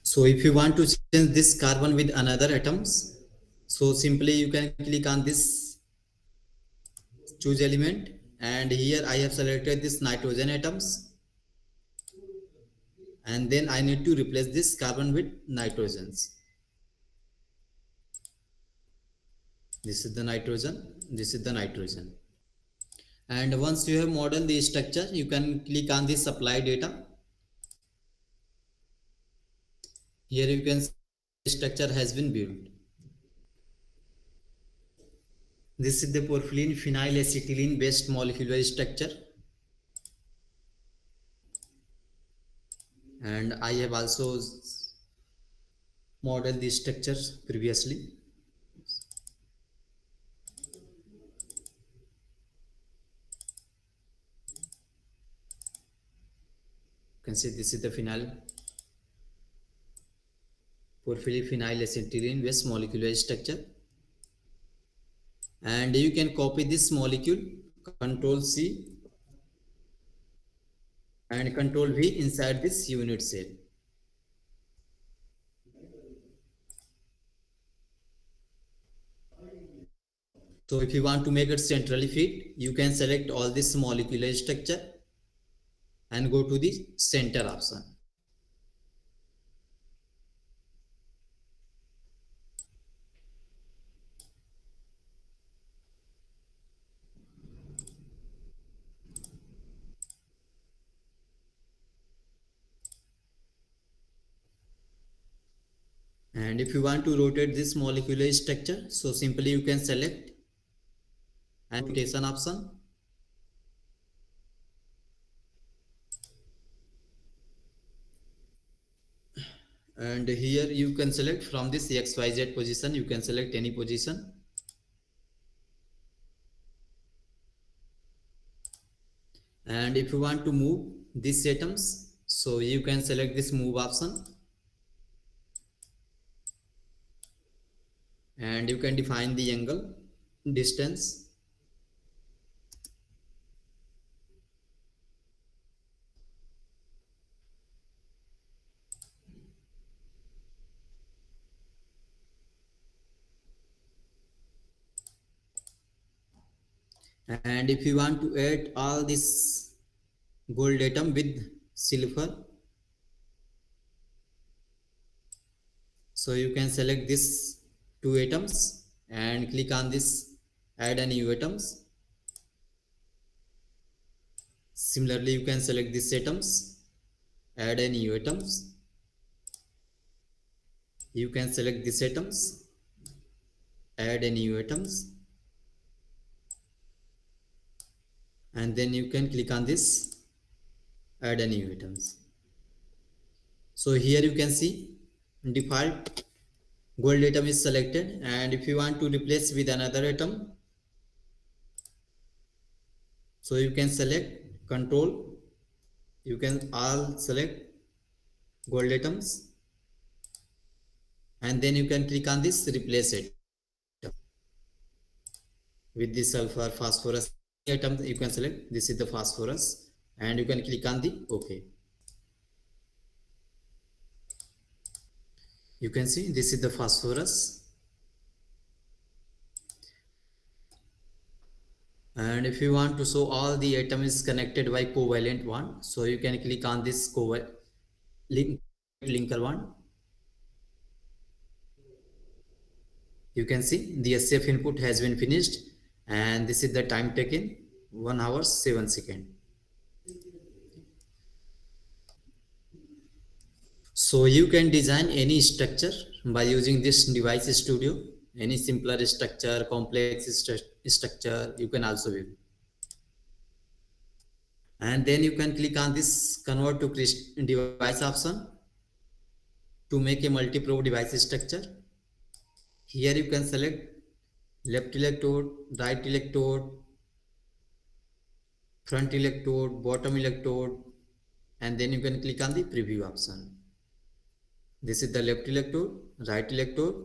So if you want to change this carbon with another atoms, so simply you can click on this choose element, and here I have selected this nitrogen atoms, and then I need to replace this carbon with nitrogens. This is the nitrogen, this is the nitrogen. And once you have modeled the structure, you can click on the supply data. Here you can see the structure has been built. This is the porphyrin phenylacetylene based molecular structure, and I have also modeled the structures previously. You can see this is the porphyrin phenylacetylene based molecular structure, and you can copy this molecule, Control C and Control V inside this unit cell. So if you want to make it centrally fit, you can select all this molecular structure and go to the center option. And if you want to rotate this molecular structure, so simply you can select an rotation option, and here you can select from this XYZ position, you can select any position. And if you want to move these atoms, so you can select this move option, and you can define the angle, distance, and if you want to add all this gold atom with silver, so you can select this two atoms and click on this add a new atoms. Similarly, you can select these atoms, add a new atoms. You can select these atoms, add a new atoms, and then you can click on this add a new atoms. So here you can see default gold atom is selected, and if you want to replace with another atom, so you can select control, you can all select gold atoms, and then you can click on this replace atom with the sulfur phosphorus atom. You can select this is the phosphorus, and you can click on the OK. You can see this is the phosphorus, and if you want to show all the atom is connected by covalent one, so you can click on this linker one. You can see the SF input has been finished, and this is the time taken 1 hour 7 seconds. So you can design any structure by using this device studio. Any simpler structure, complex structure, you can also view. And then you can click on this convert to device option to make a multi-probe device structure. Here you can select left electrode, right electrode, front electrode, bottom electrode, and then you can click on the preview option. This is the left electrode, right electrode,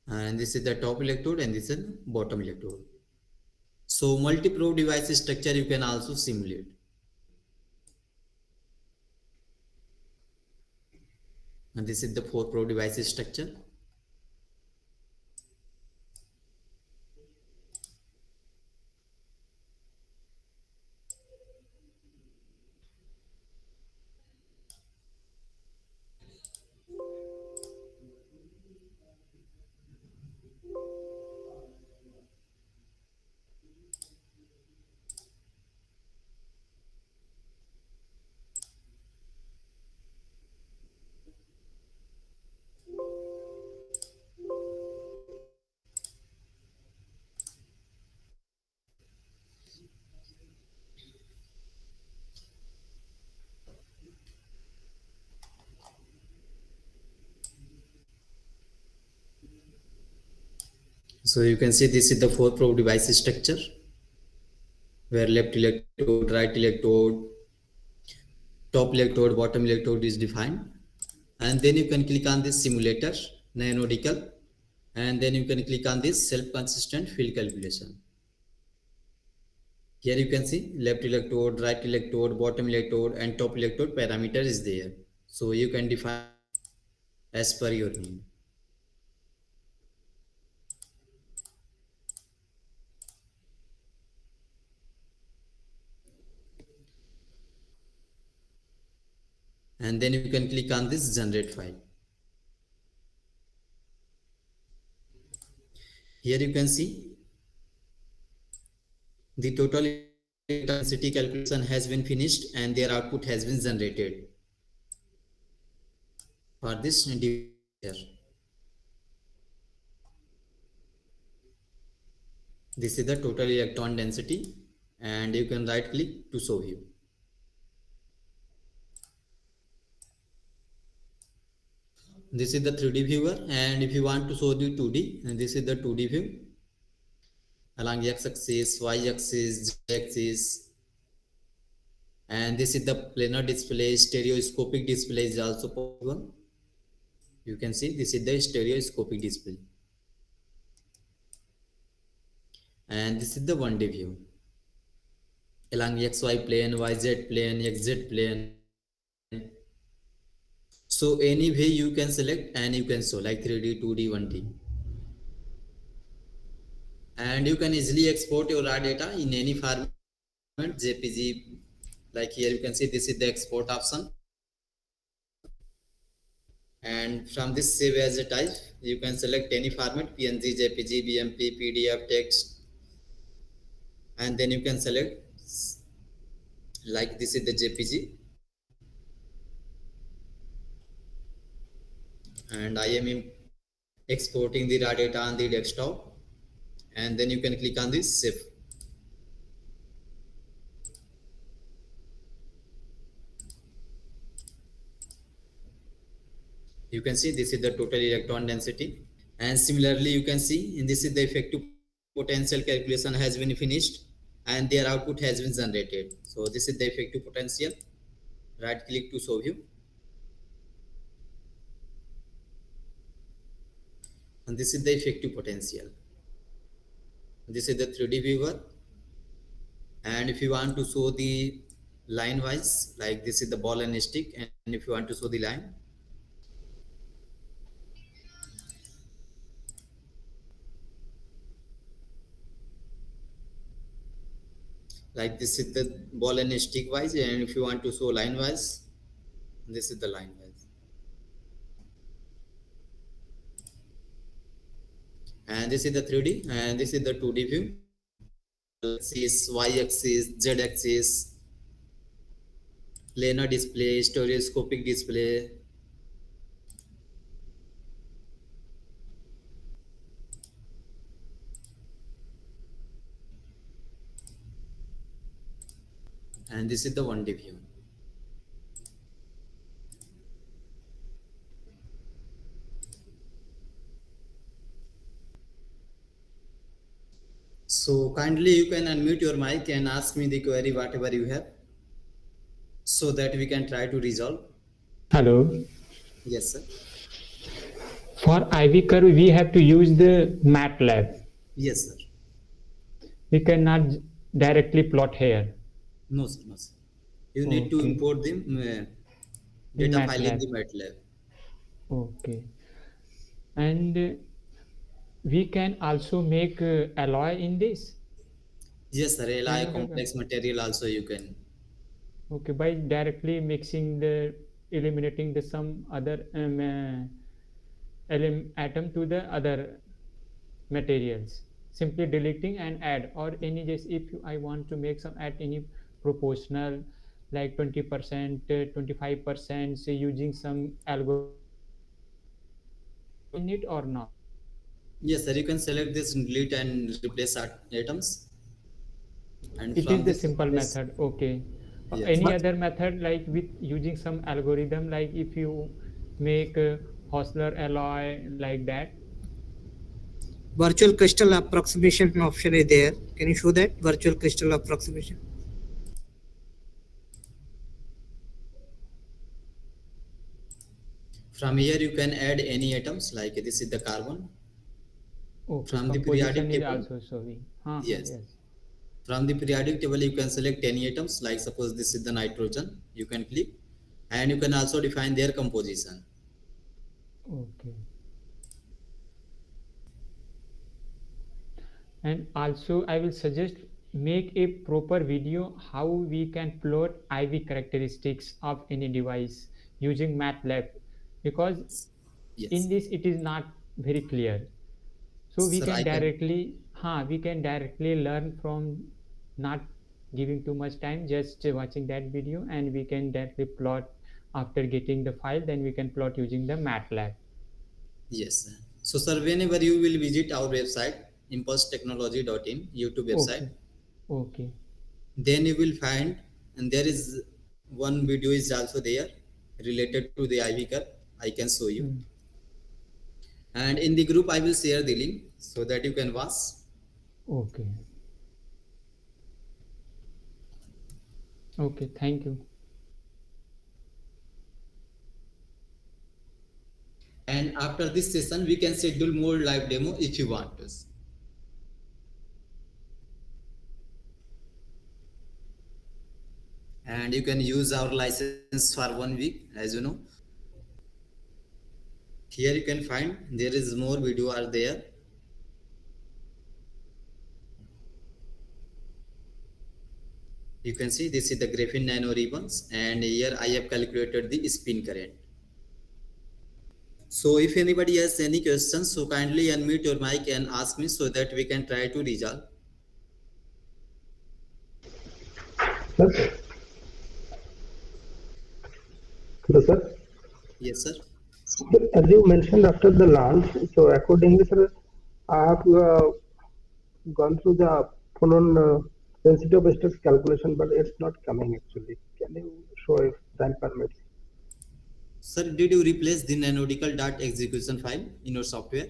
and this is the top electrode, and this is bottom electrode. So multi-probe device structure you can also simulate. And this is the 4-probe device structure. So you can see this is the 4-probe device structure where left electrode, right electrode, top electrode, bottom electrode is defined. And then you can click on this simulator, NanoDCAL, and then you can click on this self-consistent field calculation. Here you can see left electrode, right electrode, bottom electrode, and top electrode parameter is there. So you can define as per your need. And then you can click on this generate file. Here you can see the total intensity calculation has been finished and their output has been generated for this device here. This is the total electron density, and you can right click to show view. This is the 3D viewer, and if you want to show the 2D, and this is the 2D view along x-axis, y-axis, z-axis, and this is the planar display. Stereoscopic display is also possible. You can see this is the stereoscopic display, and this is the 1D view along xy plane, yz plane, xz plane. So any way you can select and you can show like 3D, 2D, 1D. And you can easily export your raw data in any format, JPG. Like here you can see this is the export option. And from this save as a type, you can select any format, PNG, JPG, BMP, PDF, text. And then you can select like this is the JPG. And I am exporting the raw data on the desktop, and then you can click on this save. You can see this is the total electron density, and similarly you can see in this is the effective potential calculation has been finished and their output has been generated. So this is the effective potential. Right click to show view, and this is the effective potential. This is the 3D viewer, and if you want to show the line wise, like this is the ball and stick, and if you want to show the line, like this is the ball and stick wise, and if you want to show line wise, this is the line wise. And this is the 3D, and this is the 2D view. Axis, y axis, z axis, planar display, stereoscopic display. And this is the 1D view. So kindly you can unmute your mic and ask me the query whatever you have, so that we can try to resolve. Hello. Yes, sir. For IV curve, we have to use the MATLAB. Yes, sir. We cannot directly plot here. No, sir. No, sir. You need to Okay. import the In data file in MATLAB. the MATLAB. Okay. And we can also make alloy in this. Yes, sir. Alloy Nanotubes. complex material also you can. Okay, by directly mixing the eliminating the some other atom to the other materials, simply deleting and add, or any just if I want to make some at any proportional like 20%, 25%, say using some algorithm in it or not. Yes, sir. You can select this, delete and replace atoms. And It from is the this simple replace, method. Okay. yes. Any other method like with using some algorithm, like if you make a Hostler alloy like that? Virtual crystal approximation option is there. Can you show that virtual crystal approximation? From here you can add any atoms, like this is the carbon. Okay, From the periodic composition is table, also showing. yes. Yes. From the periodic table you can select any atoms, like suppose this is the nitrogen, you can click, and you can also define their composition. Okay. And also I will suggest make a proper video how we can plot IV characteristics of any device using MATLAB, because Yes. in this it is not very clear. So we Sir, can I directly learn from not giving too much time, just watching that video, and we can directly plot after getting the file, then we can plot using the MATLAB. Yes, sir. So sir, whenever you will visit our website, impulsetechnology.in YouTube website, Okay. then you will find, and there is one video is also there related to the IV curve. I can show you. And in the group I will share the link so that you can watch. Okay. Okay, thank you. And after this session we can schedule more live demo if you want to. And you can use our license for 1 week, as you know. Here you can find there is more video are there. You can see this is the graphene nano ribbons, and here I have calculated the spin current. So if anybody has any questions, so kindly unmute your mic and ask me so that we can try to resolve. Sir? Hello, sir. Yes, sir. As you mentioned after the launch, so accordingly, sir, I have gone through the phonon density of stress calculation, but it's not coming actually. Can you show if time permits? Sir, did you replace the nanodical dot execution file in your software?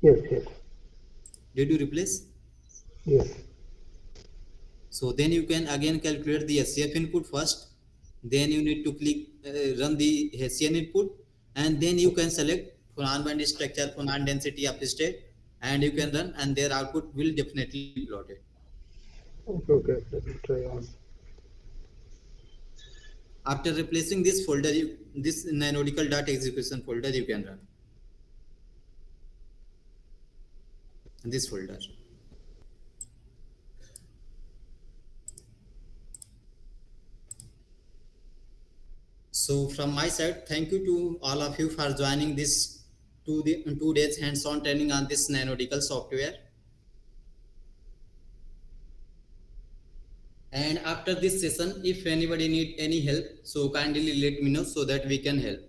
Yes, yes, Did you replace? yes. So then you can again calculate the SCF input first. Then you need to click run the Hessian input, and then you can select phonon band structure, phonon density of state, and you can run, and their output will definitely be plotted. Okay, okay, let me try on. After replacing this folder, this nanodical dot execution folder, you can run this folder. So from my side, thank you to all of you for joining this 2 days hands-on training on this NanoDCAL software. And after this session, if anybody need any help, so kindly let me know so that we can help.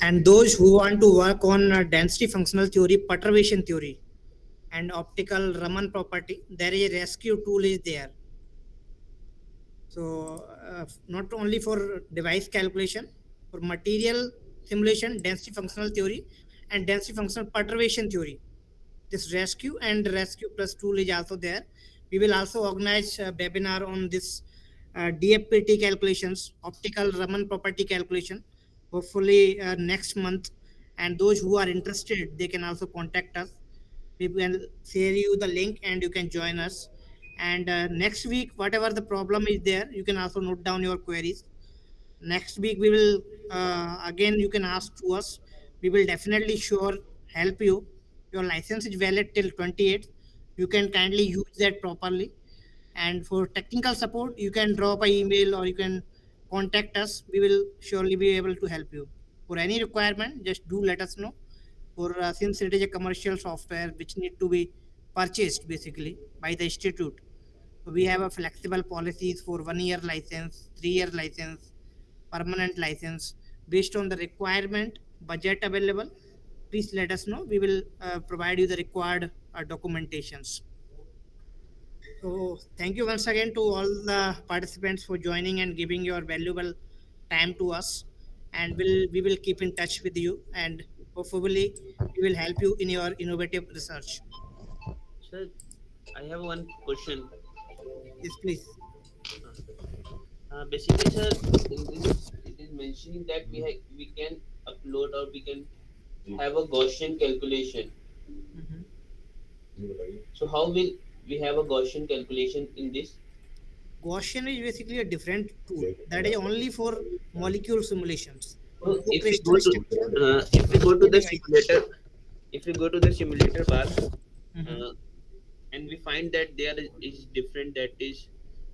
And those who want to work on density functional theory, perturbation theory, and optical Raman property, there is a rescue tool is there. So not only for device calculation, for material simulation, density functional theory, and density functional perturbation theory. This rescue and rescue plus tool is also there. We will also organize a webinar on this DFT calculations, optical Raman property calculation, hopefully next month. And those who are interested, they can also contact us. We will share you the link and you can join us. And next week, whatever the problem is there, you can also note down your queries. Next week we will again you can ask to us. We will definitely sure help you. Your license is valid till 28th. You can kindly use that properly. And for technical support, you can drop an email or you can contact us. We will surely be able to help you. For any requirement, just do let us know. For since it is a commercial software which need to be purchased basically by the institute, we have a flexible policies for 1 year license, 3 year license, permanent license. Based on the requirement budget available, please let us know. We will provide you the required documentations. So thank you once again to all the participants for joining and giving your valuable time to us. And we will keep in touch with you, and hopefully we will help you in your innovative research. Sir, I have one question. Yes, please. Basically, sir, in this it is mentioning that we can upload or we can have a Gaussian calculation. Mhm. So how will we have a Gaussian calculation in this? Gaussian is basically a different tool that is only for molecule simulations. So No crystal structure. if we go to the Device. simulator, if we go to the simulator bar, Mhm. uh, and we find that there is different, that is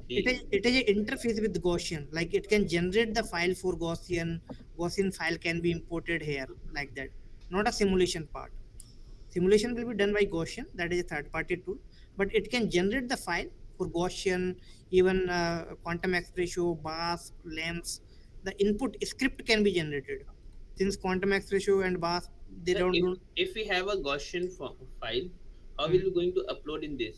the It is an interface with Gaussian. Like it can generate the file for Gaussian. Gaussian file can be imported here like that. Not a simulation part. Simulation will be done by Gaussian. That is a third-party tool. But it can generate the file for Gaussian, even quantum X-ratio, BAS, lengths. The input script can be generated. Since quantum X-ratio and BAS, they sir, don't do if we have a Gaussian file, how will mm, we going to upload in this?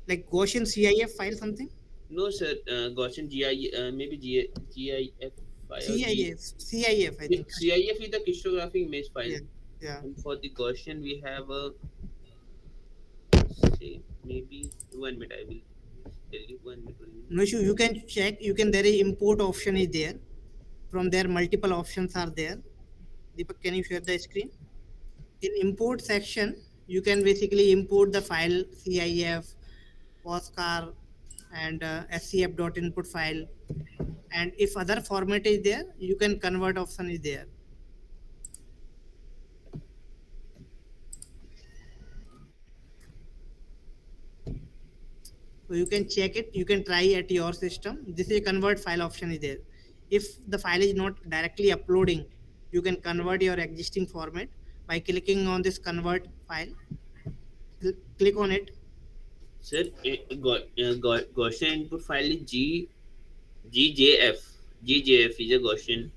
like Gaussian CIF file something. No, sir. Gaussian GI, maybe GIF file or G. CIF, I think. CIF is the crystallographic image file, Yeah, yeah. and for the Gaussian we have a, say, maybe 1 minute. I will tell you 1 minute only. No issue. You can check. You can there is import option is there. From there, multiple options are there. Deepak, can you share the screen? In import section, you can basically import the file CIF, POSCAR, and scf.input file. And if other format is there, you can convert option is there. So you can check it. You can try at your system. This is a convert file option is there. If the file is not directly uploading, you can convert your existing format by clicking on this convert file. Click on it. Sir, Gaussian input file is GJF. GJF is a Gaussian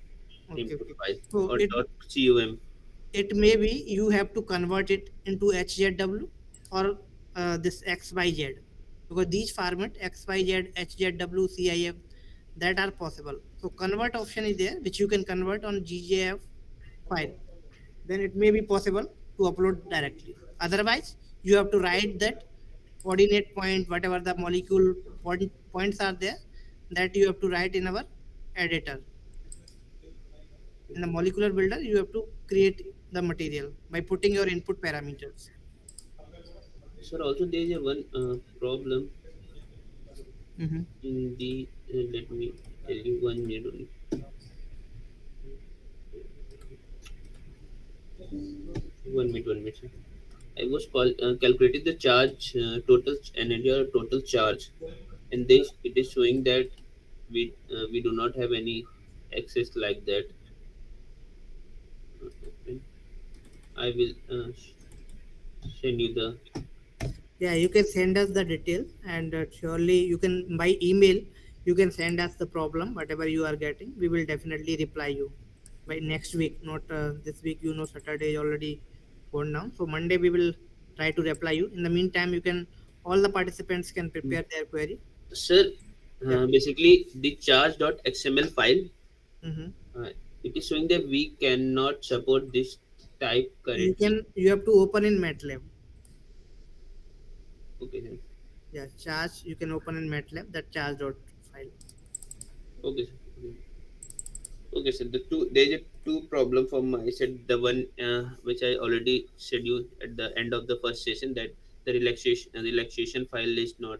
Okay, input okay. file So or dot .cum. it may be you have to convert it into HZW or this XYZ, because these format XYZ, HZW, CIF, that are possible. So convert option is there, which you can convert on GJF file. Then it may be possible to upload directly. Otherwise, you have to write that coordinate point, whatever the molecule points are there, that you have to write in our editor. In the molecular builder, you have to create the material by putting your input parameters. Sir, also there is a one problem Mhm. in the. Let me tell you 1 minute only. 1 minute, 1 minute. Sir. I was calculating the charge, total energy or total charge, and this it is showing that we do not have any access like that. Okay. I will send you the. Yeah, you can send us the details, and surely you can by email. You can send us the problem, whatever you are getting. We will definitely reply you by next week, not this week. You know, Saturday is already gone down, so Monday we will try to reply you. In the meantime, you can all the participants can prepare their query. Sir, Yeah. basically the charge.xml file, Mm-hmm. uh, it is showing that we cannot support this type currently. You have to open in MATLAB. Okay, sir. Yeah, charge you can open in MATLAB that charge dot file. Okay, sir. Okay, so there's a two problem from my side. The one which I already said you at the end of the first session, that the relaxation file is not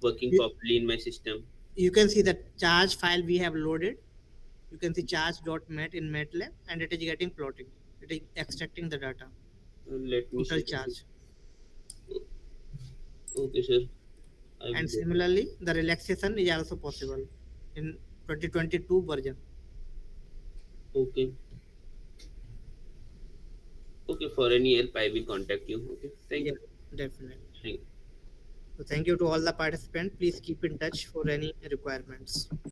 working You, properly in my system. you can see the charge file we have loaded. You can see charge.mat in MATLAB, and it is getting plotting. It is extracting the data, Let me total see. charge. Okay, sir. I will And do. similarly, the relaxation is also possible in 2022 version. Okay. Okay, for any help, I will contact you. Okay. Thank Yeah, you. definitely. Thank you. So thank you to all the participants. Please keep in touch for any requirements.